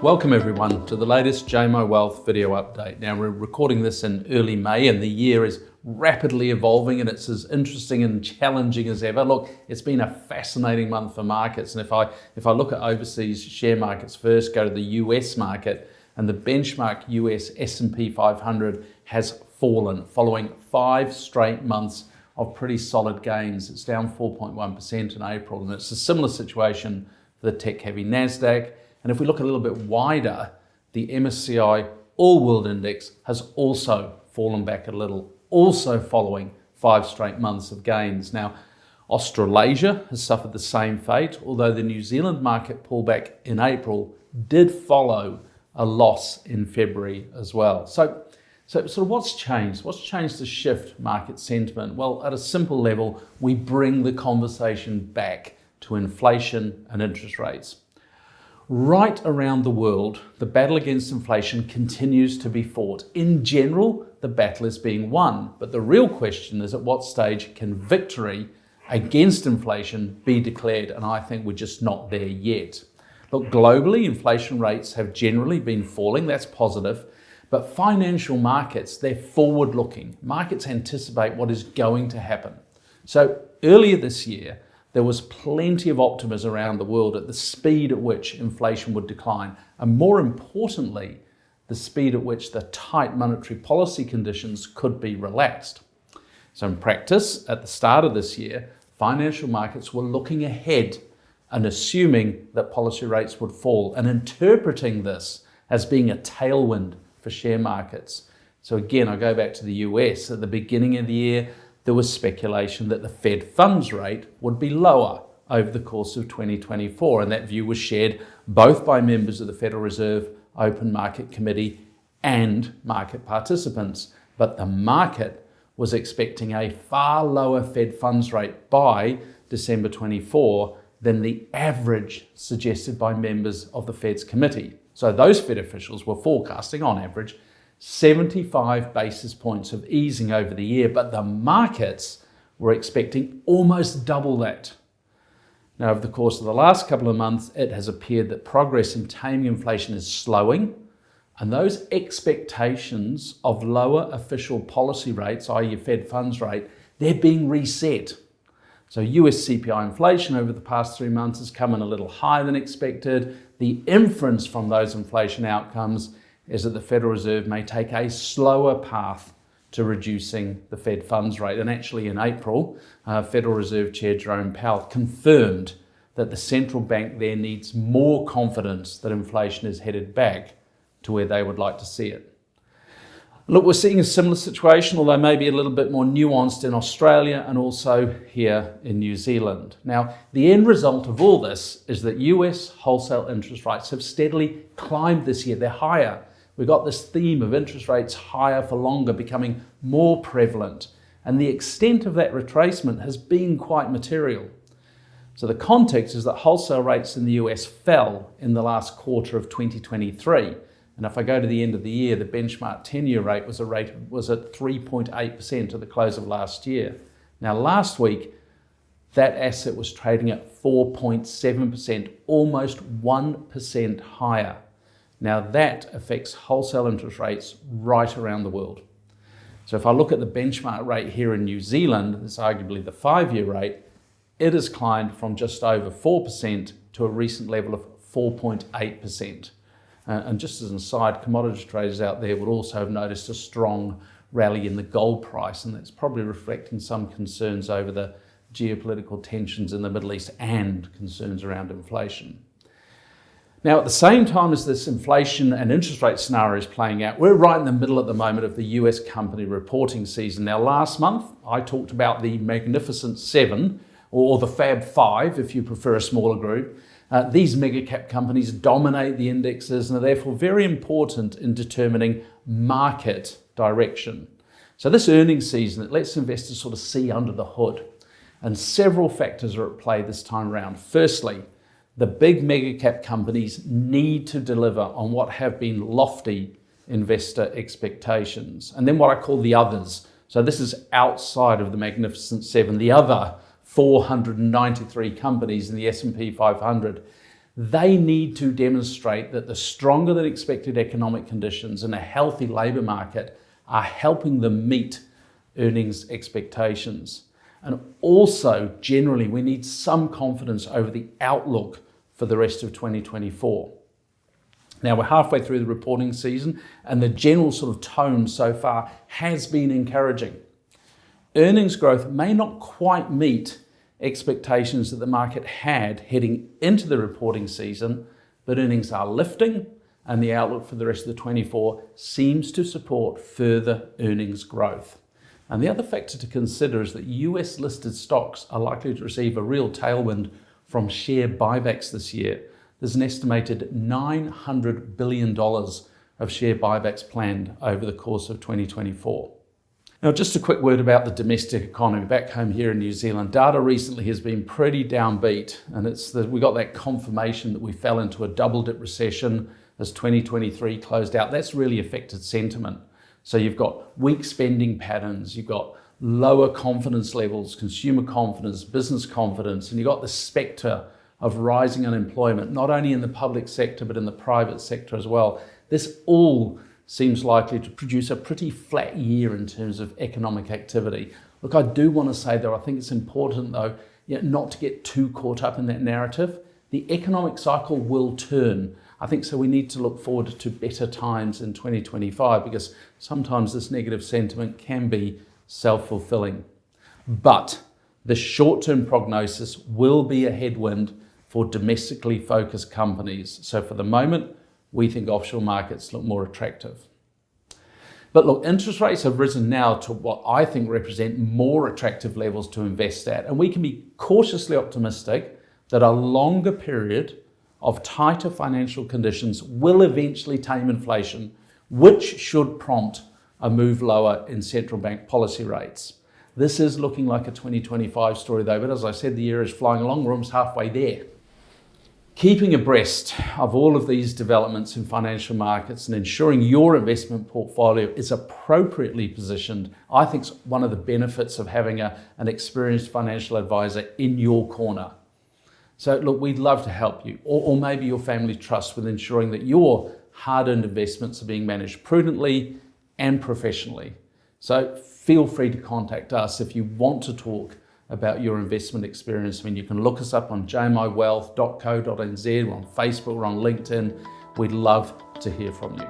Welcome everyone to the latest JMI Wealth video update. Now we're recording this in early May and the year is rapidly evolving and it's as interesting and challenging as ever. Look, it's been a fascinating month for markets, and if I look at overseas share markets first, go to the US market, and the benchmark US S&P 500 has fallen following 5 straight months of pretty solid gains. It's down 4.1% in April, and it's a similar situation for the tech-heavy NASDAQ. And if we look a little bit wider, the MSCI All World Index has also fallen back a little, also following 5 straight months of gains. Now, Australasia has suffered the same fate, although the New Zealand market pullback in April did follow a loss in February as well. So sort of what's changed? What's changed to shift market sentiment? Well, at a simple level, we bring the conversation back to inflation and interest rates. Right around the world, the battle against inflation continues to be fought. In general, the battle is being won, but the real question is at what stage can victory against inflation be declared? And I think we're just not there yet. Look, globally, inflation rates have generally been falling. That's positive. But financial markets, they're forward-looking. Markets anticipate what is going to happen. So earlier this year, there was plenty of optimism around the world at the speed at which inflation would decline, and more importantly, the speed at which the tight monetary policy conditions could be relaxed. So in practice, at the start of this year, financial markets were looking ahead and assuming that policy rates would fall and interpreting this as being a tailwind for share markets. So again, I go back to the US. At the beginning of the year, there was speculation that the Fed funds rate would be lower over the course of 2024, and that view was shared both by members of the Federal Reserve Open Market Committee and market participants. But the market was expecting a far lower Fed funds rate by December 24 than the average suggested by members of the Fed's committee. So those Fed officials were forecasting, on average, 75 basis points of easing over the year, but the markets were expecting almost double that. Now, over the course of the last couple of months, it has appeared that progress in taming inflation is slowing, and those expectations of lower official policy rates, i.e. Fed funds rate, they're being reset. So US CPI inflation over the past 3 months has come in a little higher than expected. The inference from those inflation outcomes is that the Federal Reserve may take a slower path to reducing the Fed funds rate. And actually in April, Federal Reserve Chair Jerome Powell confirmed that the central bank there needs more confidence that inflation is headed back to where they would like to see it. Look, we're seeing a similar situation, although maybe a little bit more nuanced in Australia and also here in New Zealand. Now, the end result of all this is that US wholesale interest rates have steadily climbed this year. They're higher. We've got this theme of interest rates higher for longer becoming more prevalent, and the extent of that retracement has been quite material. So the context is that wholesale rates in the US fell in the last quarter of 2023. And if I go to the end of the year, the benchmark 10-year rate was at 3.8% at the close of last year. Now, last week, that asset was trading at 4.7%, almost 1% higher. Now, that affects wholesale interest rates right around the world. So if I look at the benchmark rate here in New Zealand, it's arguably the 5-year rate, it has climbed from just over 4% to a recent level of 4.8%. And just as an aside, commodity traders out there would also have noticed a strong rally in the gold price, and that's probably reflecting some concerns over the geopolitical tensions in the Middle East and concerns around inflation. Now, at the same time as this inflation and interest rate scenario is playing out, we're right in the middle at the moment of the US company reporting season. Now, last month, I talked about the Magnificent Seven, or the Fab Five, if you prefer a smaller group. These mega cap companies dominate the indexes and are therefore very important in determining market direction. So this earnings season, it lets investors sort of see under the hood. And several factors are at play this time around. Firstly, the big mega cap companies need to deliver on what have been lofty investor expectations. And then what I call the others. So this is outside of the Magnificent Seven, the other 493 companies in the S&P 500. They need to demonstrate that the stronger than expected economic conditions and a healthy labour market are helping them meet earnings expectations. And also, generally, we need some confidence over the outlook for the rest of 2024. Now, we're halfway through the reporting season, and the general sort of tone so far has been encouraging. Earnings growth may not quite meet expectations that the market had heading into the reporting season, but earnings are lifting, and the outlook for the rest of the 24 seems to support further earnings growth. And the other factor to consider is that US listed stocks are likely to receive a real tailwind from share buybacks this year. There's an estimated $900 billion of share buybacks planned over the course of 2024. Now, just a quick word about the domestic economy back home here in New Zealand. Data recently has been pretty downbeat, and we got that confirmation that we fell into a double-dip recession as 2023 closed out. That's really affected sentiment. So you've got weak spending patterns, you've got lower confidence levels, consumer confidence, business confidence, and you've got the spectre of rising unemployment, not only in the public sector, but in the private sector as well. This all seems likely to produce a pretty flat year in terms of economic activity. Look, I do want to say, though, I think it's important, though, not to get too caught up in that narrative. The economic cycle will turn. I think so we need to look forward to better times in 2025, because sometimes this negative sentiment can be self-fulfilling. But the short-term prognosis will be a headwind for domestically focused companies. So for the moment, we think offshore markets look more attractive. But look, interest rates have risen now to what I think represent more attractive levels to invest at. And we can be cautiously optimistic that a longer period of tighter financial conditions will eventually tame inflation, which should prompt a move lower in central bank policy rates. This is looking like a 2025 story though, but as I said, the year is flying along, we're almost halfway there. Keeping abreast of all of these developments in financial markets and ensuring your investment portfolio is appropriately positioned, I think is one of the benefits of having an experienced financial advisor in your corner. So look, we'd love to help you, or maybe your family trust, with ensuring that your hard-earned investments are being managed prudently and professionally. So feel free to contact us if you want to talk about your investment experience. I mean, you can look us up on jmiwealth.co.nz, we're on Facebook, we're on LinkedIn. We'd love to hear from you.